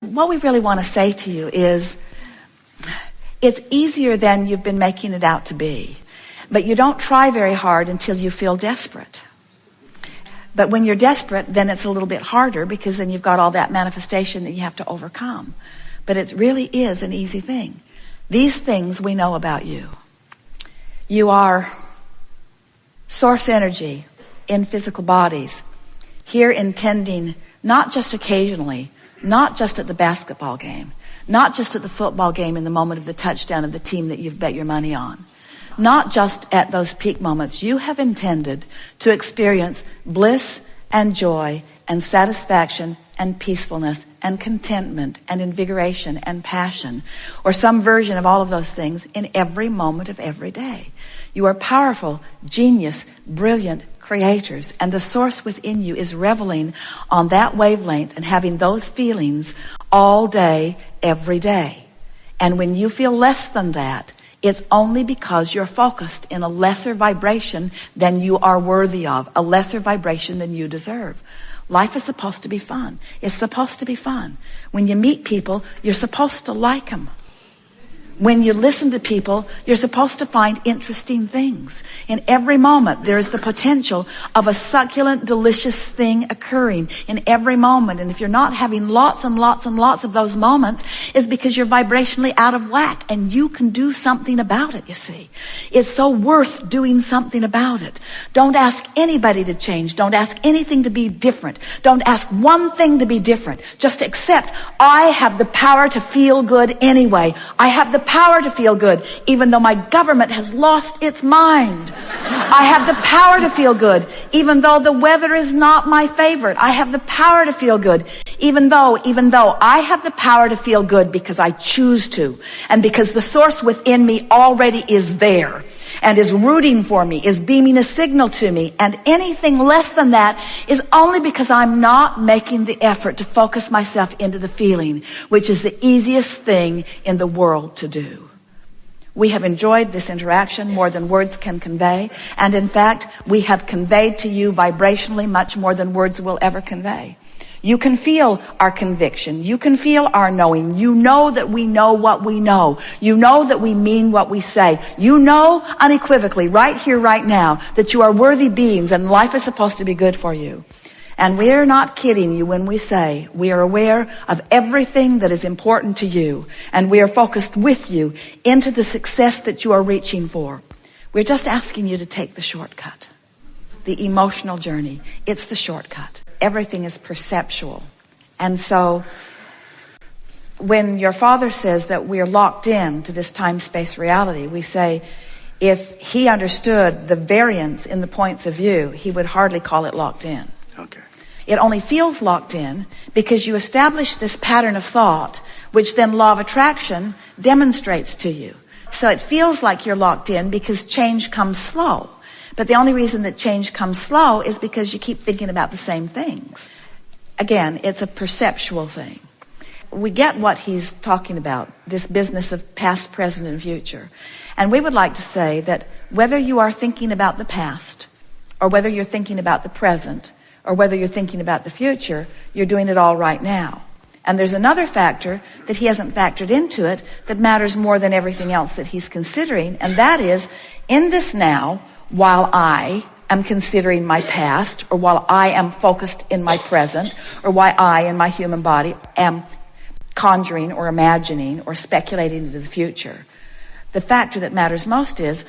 What we really want to say to you is, it's easier than you've been making it out to be. But you don't try very hard until you feel desperate. But when you're desperate, then it's a little bit harder, because then you've got all that manifestation that you have to overcome. But it really is an easy thing. These things we know about you. You are source energy in physical bodies, here intending not just occasionally, not just at the basketball game, not just at the football game in the moment of the touchdown of the team that you've bet your money on, not just at those peak moments. You have intended to experience bliss and joy and satisfaction and peacefulness and contentment and invigoration and passion, or some version of all of those things in every moment of every day. You are powerful, genius, brilliant creators, and the source within you is reveling on that wavelength and having those feelings all day, every day. And when you feel less than that, it's only because you're focused in a lesser vibration than you are worthy of, a lesser vibration than you deserve. Life is supposed to be fun. It's supposed to be fun. When you meet people, you're supposed to like them. When you listen to people, you're supposed to find interesting things. In every moment, there's the potential of a succulent, delicious thing occurring in every moment. And if you're not having lots and lots and lots of those moments, it's because you're vibrationally out of whack, and you can do something about it, you see. It's so worth doing something about it. Don't ask anybody to change. Don't ask anything to be different. Don't ask one thing to be different. Just accept, I have the power to feel good anyway. I have the power to feel good, even though my government has lost its mind. I have the power to feel good, even though the weather is not my favorite. I have the power to feel good, even though I have the power to feel good because I choose to, and because the source within me already is there and is rooting for me, is beaming a signal to me. And anything less than that is only because I'm not making the effort to focus myself into the feeling, which is the easiest thing in the world to do. We have enjoyed this interaction more than words can convey. And in fact, we have conveyed to you vibrationally much more than words will ever convey. You can feel our conviction. You can feel our knowing. You know that we know what we know. You know that we mean what we say. You know unequivocally, right here, right now, that you are worthy beings and life is supposed to be good for you. And we're not kidding you when we say we are aware of everything that is important to you, and we are focused with you into the success that you are reaching for. We're just asking you to take the shortcut. The emotional journey, it's the shortcut. Everything is perceptual. And so when your father says that we're locked in to this time-space reality, we say if he understood the variance in the points of view, he would hardly call it locked in. Okay. It only feels locked in because you establish this pattern of thought, which then law of attraction demonstrates to you. So it feels like you're locked in because change comes slow. But the only reason that change comes slow is because you keep thinking about the same things. Again, it's a perceptual thing. We get what he's talking about, this business of past, present, and future. And we would like to say that whether you are thinking about the past, or whether you're thinking about the present, or whether you're thinking about the future, you're doing it all right now. And there's another factor that he hasn't factored into it that matters more than everything else that he's considering, and that is, in this now, while I am considering my past, or while I am focused in my present, or while I in my human body am conjuring or imagining or speculating into the future, the factor that matters most is,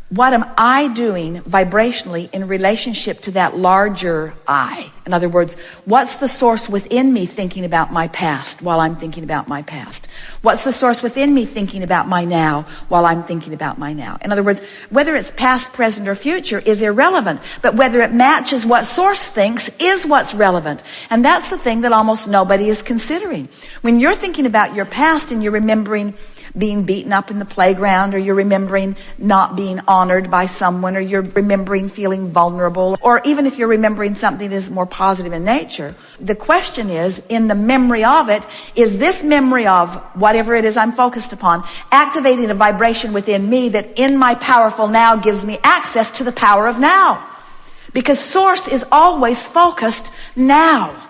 what am I doing vibrationally in relationship to that larger I? In other words, what's the source within me thinking about my past while I'm thinking about my past? What's the source within me thinking about my now while I'm thinking about my now? In other words, whether it's past, present, or future is irrelevant, but whether it matches what source thinks is what's relevant. And that's the thing that almost nobody is considering. When you're thinking about your past and you're remembering being beaten up in the playground, or you're remembering not being honored by someone, or you're remembering feeling vulnerable, or even if you're remembering something that is more positive in nature, the question is, in the memory of it, is this memory of whatever it is I'm focused upon activating a vibration within me that in my powerful now gives me access to the power of now? Because source is always focused now.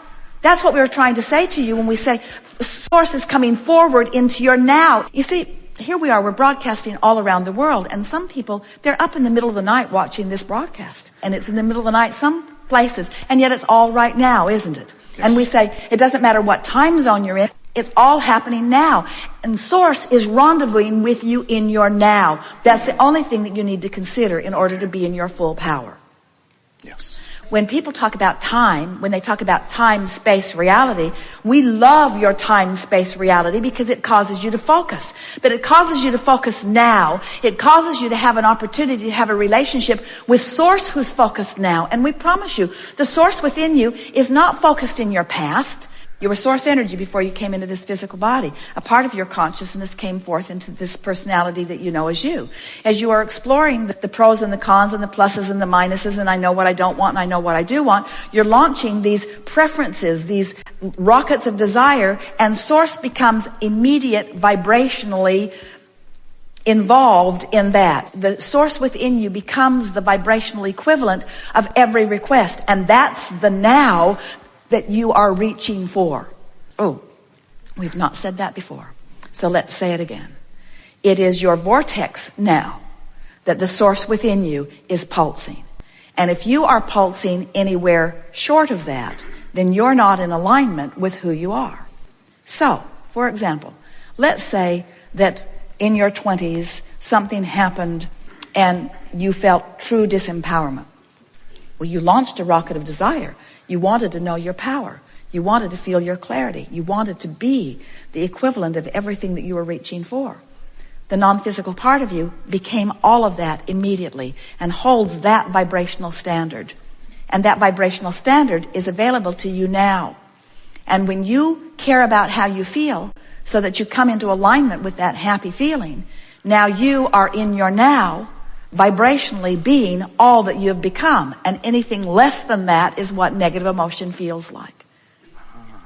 That's what we were trying to say to you when we say The source is coming forward into your now. You see, here we are, we're broadcasting all around the world, and some people, they're up in the middle of the night watching this broadcast. And it's in the middle of the night some places, and yet it's all right now, isn't it? Yes. And we say, it doesn't matter what time zone you're in, it's all happening now. And Source is rendezvousing with you in your now. That's the only thing that you need to consider in order to be in your full power. Yes. When people talk about time, when they talk about time, space, reality, we love your time, space, reality because it causes you to focus. But it causes you to focus now. It causes you to have an opportunity to have a relationship with Source who's focused now. And we promise you, the Source within you is not focused in your past. You were Source energy before you came into this physical body. A part of your consciousness came forth into this personality that you know as you. As you are exploring the pros and the cons and the pluses and the minuses, and I know what I don't want and I know what I do want, you're launching these preferences, these rockets of desire, and Source becomes immediate vibrationally involved in that. The Source within you becomes the vibrational equivalent of every request, and that's the now that you are reaching for. Oh, we've not said that before. So let's say it again. It is your vortex now that the Source within you is pulsing. And if you are pulsing anywhere short of that, then you're not in alignment with who you are. So, for example, let's say that in your 20s, something happened and you felt true disempowerment. Well, you launched a rocket of desire. You wanted to know your power. You wanted to feel your clarity. You wanted to be the equivalent of everything that you were reaching for. The non-physical part of you became all of that immediately and holds that vibrational standard. And that vibrational standard is available to you now. And when you care about how you feel so that you come into alignment with that happy feeling, now you are in your now, vibrationally being all that you have become. And anything less than that is what negative emotion feels like.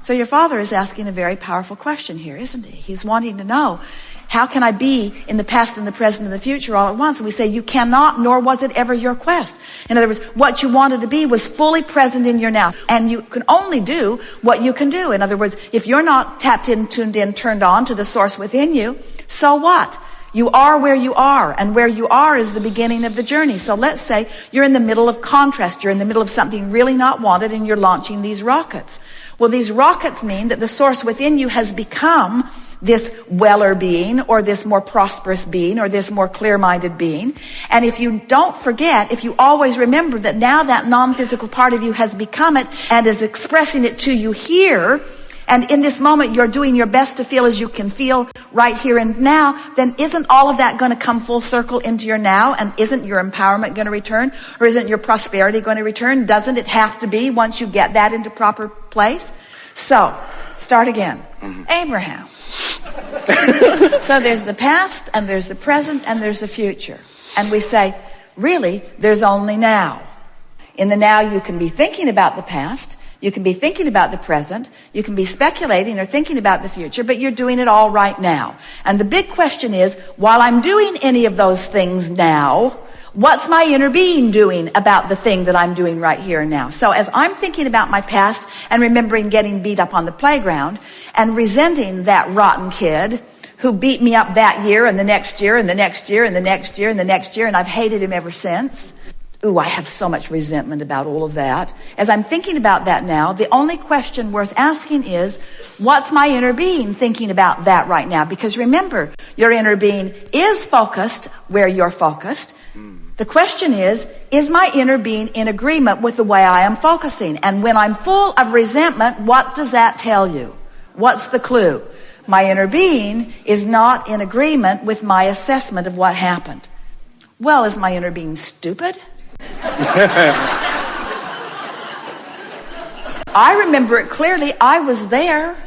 So your Father is asking a very powerful question here, isn't he? He's wanting to know, how can I be in the past and the present and the future all at once? And we say, you cannot, nor was it ever your quest. In other words, what you wanted to be was fully present in your now. And you can only do what you can do. In other words, if you're not tapped in, tuned in, turned on to the Source within you, so what? You are where you are, and where you are is the beginning of the journey. So let's say you're in the middle of contrast. You're in the middle of something really not wanted, and you're launching these rockets. Well, these rockets mean that the Source within you has become this weller being, or this more prosperous being, or this more clear-minded being. And if you don't forget, if you always remember that now that non-physical part of you has become it and is expressing it to you here, and in this moment you're doing your best to feel as you can feel right here and now, then isn't all of that going to come full circle into your now? And isn't your empowerment going to return? Or isn't your prosperity going to return? Doesn't it have to be once you get that into proper place? So, start again. Abraham. So there's the past, and there's the present, and there's the future. And we say, really, there's only now. In the now you can be thinking about the past, you can be thinking about the present, you can be speculating or thinking about the future, but you're doing it all right now. And the big question is, while I'm doing any of those things now, what's my inner being doing about the thing that I'm doing right here and now? So as I'm thinking about my past and remembering getting beat up on the playground and resenting that rotten kid who beat me up that year and the next year and the next year and the next year and the next year, and I've hated him ever since. Ooh, I have so much resentment about all of that. As I'm thinking about that now, the only question worth asking is, what's my inner being thinking about that right now? Because remember, your inner being is focused where you're focused. The question is my inner being in agreement with the way I am focusing? And when I'm full of resentment, what does that tell you? What's the clue? My inner being is not in agreement with my assessment of what happened. Well, is my inner being stupid? I remember it clearly. I was there.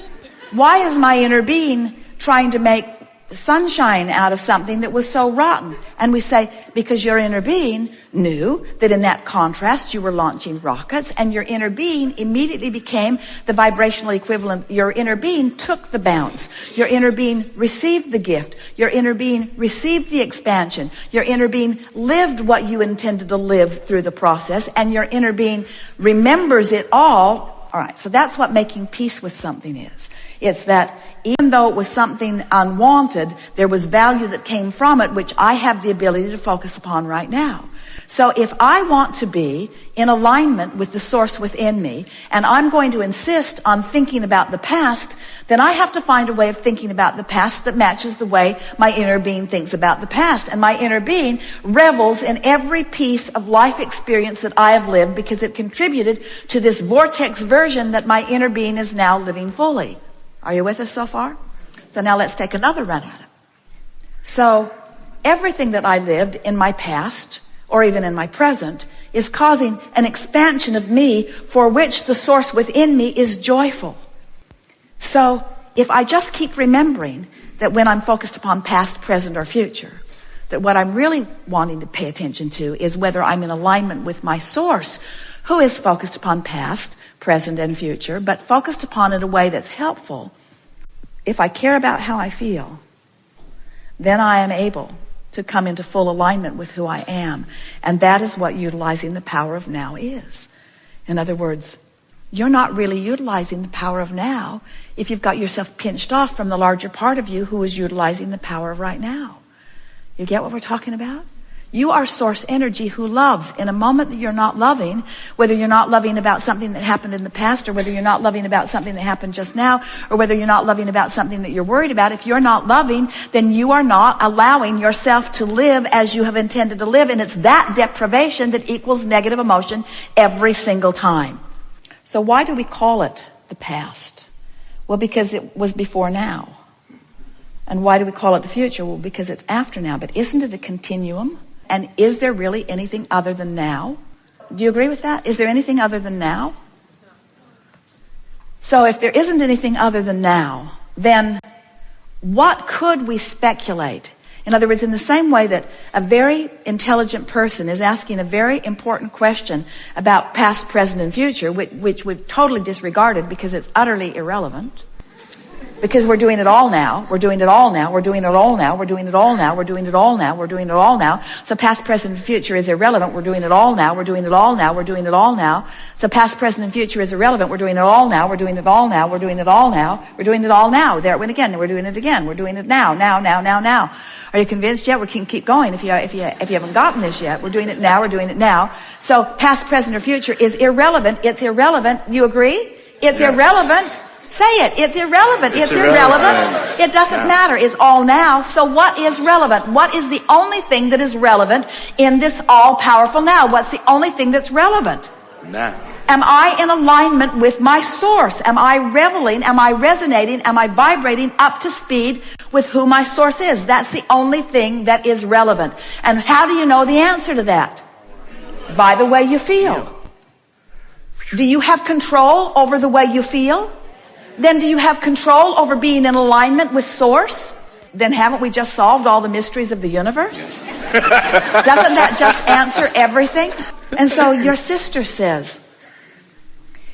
Why is my inner being trying to make sunshine out of something that was so rotten? And we say, because your inner being knew that in that contrast you were launching rockets, and your inner being immediately became the vibrational equivalent. Your inner being took the bounce. Your inner being received the gift. Your inner being received the expansion. Your inner being lived what you intended to live through the process, and your inner being remembers it all. All right, so that's what making peace with something is. It's that even though it was something unwanted, there was value that came from it, which I have the ability to focus upon right now. So if I want to be in alignment with the source within me, and I'm going to insist on thinking about the past, then I have to find a way of thinking about the past that matches the way my inner being thinks about the past. And my inner being revels in every piece of life experience that I have lived, because it contributed to this vortex version that my inner being is now living fully. Are you with us so far? So now let's take another run at it. So everything that I lived in my past, or even in my present, is causing an expansion of me for which the source within me is joyful. So if I just keep remembering that when I'm focused upon past, present, or future, that what I'm really wanting to pay attention to is whether I'm in alignment with my source, who is focused upon past, present, and future, but focused upon it in a way that's helpful. If I care about how I feel, then I am able to come into full alignment with who I am. And that is what utilizing the power of now is. In other words, you're not really utilizing the power of now if you've got yourself pinched off from the larger part of you who is utilizing the power of right now. You get what we're talking about? You are source energy who loves. In a moment that you're not loving, whether you're not loving about something that happened in the past, or whether you're not loving about something that happened just now, or whether you're not loving about something that you're worried about, if you're not loving, then you are not allowing yourself to live as you have intended to live. And it's that deprivation that equals negative emotion every single time. So why do we call it the past? Well, because it was before now. And why do we call it the future? Well, because it's after now. But isn't it a continuum? And is there really anything other than now? Do you agree with that? Is there anything other than now? So if there isn't anything other than now, then what could we speculate? In other words, in the same way that a very intelligent person is asking a very important question about past, present, and future, which we've totally disregarded because it's utterly irrelevant. Because we're doing it all now. We're doing it all now. We're doing it all now. We're doing it all now. We're doing it all now. We're doing it all now. So past, present, and future is irrelevant. We're doing it all now. We're doing it all now. We're doing it all now. So past, present, and future is irrelevant. We're doing it all now. We're doing it all now. We're doing it all now. We're doing it all now. There it went again. We're doing it again. We're doing it now. Now. Are you convinced yet? We can keep going if you haven't gotten this yet. We're doing it now. We're doing it now. So past, present, or future is irrelevant. It's irrelevant. You agree? It's irrelevant. Say it. It's irrelevant. It's irrelevant. It doesn't matter. It's all now. So what is relevant? What is the only thing that is relevant in this all-powerful now? What's the only thing that's relevant? Now. Am I in alignment with my source? Am I reveling? Am I resonating? Am I vibrating up to speed with who my source is? That's the only thing that is relevant. And how do you know the answer to that? By the way you feel. Do you have control over the way you feel? Then do you have control over being in alignment with source? Then haven't we just solved all the mysteries of the universe? Doesn't that just answer everything? And so your sister says,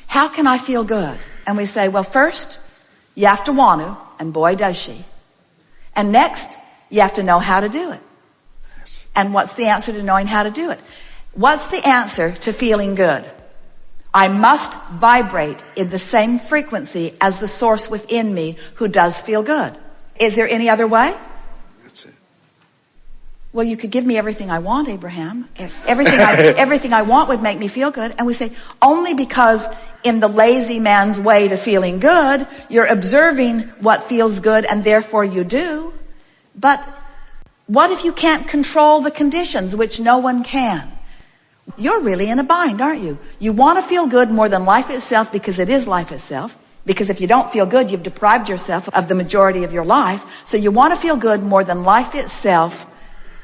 how can I feel good? And we say, well, first, you have to want to, and boy, does she. And next, you have to know how to do it. And what's the answer to knowing how to do it? What's the answer to feeling good? I must vibrate in the same frequency as the source within me who does feel good. Is there any other way? That's it. Well, you could give me everything I want, Abraham. Everything I want would make me feel good. And we say, only because in the lazy man's way to feeling good, you're observing what feels good and therefore you do. But what if you can't control the conditions, which no one can? You're really in a bind, aren't you? You want to feel good more than life itself because it is life itself. Because if you don't feel good, you've deprived yourself of the majority of your life. So you want to feel good more than life itself.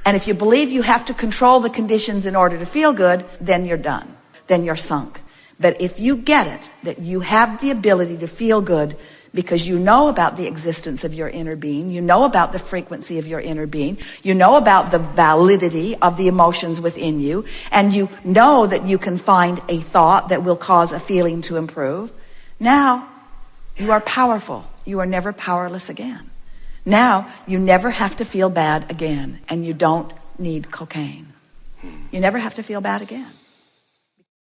And if you believe you have to control the conditions in order to feel good, then you're done. Then you're sunk. But if you get it, that you have the ability to feel good because you know about the existence of your inner being, you know about the frequency of your inner being, you know about the validity of the emotions within you, and you know that you can find a thought that will cause a feeling to improve, now you are powerful. You are never powerless again. Now you never have to feel bad again, and you don't need cocaine. You never have to feel bad again.